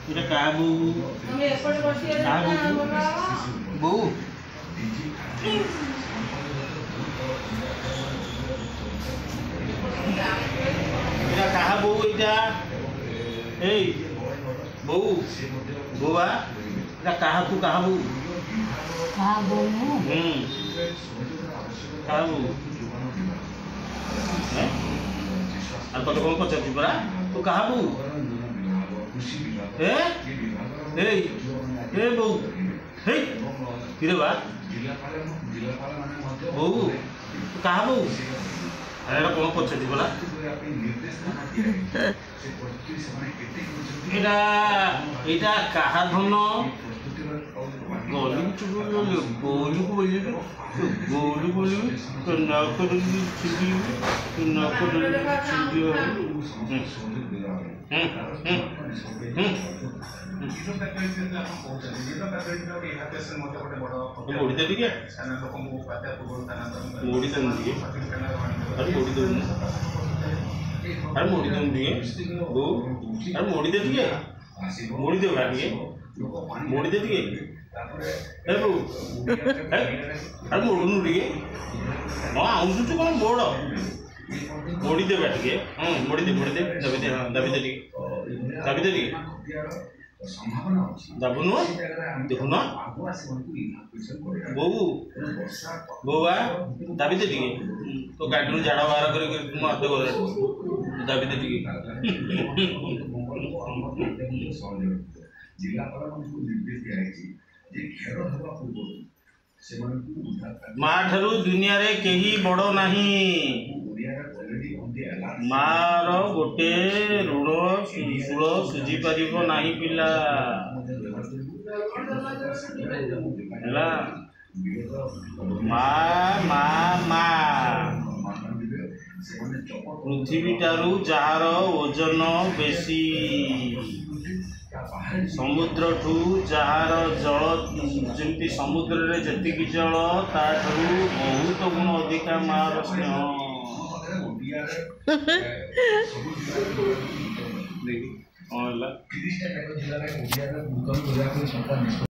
এটা কাହା ବୋଉ ବୋଉ এটা কাହା ବୋଉ ଏଇଟା ଏଇ ବୋଉ ବୋଉଆ এটা କାହାକୁ କାହା ବୋଉ କାହା ବୋଉ କାହା ବୋଉ ଆଉ ତତେ କ'ଣ ପଚାରୁଛୁ ପରା ତୁ କାହା ବୋଉ ଏଇ ଏ ବୋଉ ହେଇ କିରେ ବା ବୋଉ ତୁ କାହା ବୋଉ ଏଇଟା କ'ଣ ପଚାରୁଛୁ ପରା ଏଇଟା କାହା ଧନ ଗଲୁ ଗୋଲୁ ବୋଲିବି ଗୋଲୁ ବୋଲିବି ନାକ ଧରିକି ଛିଣ୍ଡିବି ନାକ ଧରିକି ଛିଣ୍ଡିବ ମୋଡ଼ି ଦେ ଟିକେ ମୋଡ଼ି ଦେଉନି ଟିକେ ଆରେ ମୋଡ଼ି ଦେଉନି ଆରେ ମୋଡ଼ି ଦେଉନି ଟିକେ ବୋଉ ଆରେ ମୋଡ଼ି ଦେ ଟିକେ ମୋଡ଼ି ଦେବା ଟିକେ ମୋଡ଼ି ଦେ ଟିକେ ଏ ବୋଉ ଆରେ ମୋଡ଼ୁନୁ ଟିକେ ହଁ ଆଉଁସୁଛୁ କ'ଣ ମୋଡ଼ ମୋଡ଼ି ଦେବା ଟିକେ ହଁ ମୋଡ଼ି ଦେ ଦାବି ଦେ ହଁ ଦାବି ଦେ ଟିକେ ଦାବି ଦେ ଟିକେ ଦାବୁନୁ ଦେଖୁନ ବୋଉ ବୋଉଆ ଦାବି ଦେ ଟିକେ ତୋ ଗାଡ଼ିରୁ ଝାଡ଼ା ବାହାର କରିକି ମୋ ହାତ ଗଲା ଦାବି ଦେ ଟିକେ ମା ଠାରୁ ଦୁନିଆରେ କେହି ବଡ଼ ନାହିଁ ମାର ଗୋଟେ ଋଣ ଶୂଳ ସୁଝି ପାରିବ ନାହିଁ ପିଲା ହେଲା ମା ମା ମା ପୃଥିବୀଠାରୁ ଯାହାର ଓଜନ ବେଶୀ ସମୁଦ୍ରଠୁ ଯାହାର ଜଳ ଯେମିତି ସମୁଦ୍ରରେ ଯେତିକି ଜଳ ତାଠାରୁ ବହୁତ ଗୁଣ ଅଧିକା ମାର ସ୍ନେହ କ'ଣ ହେଲା।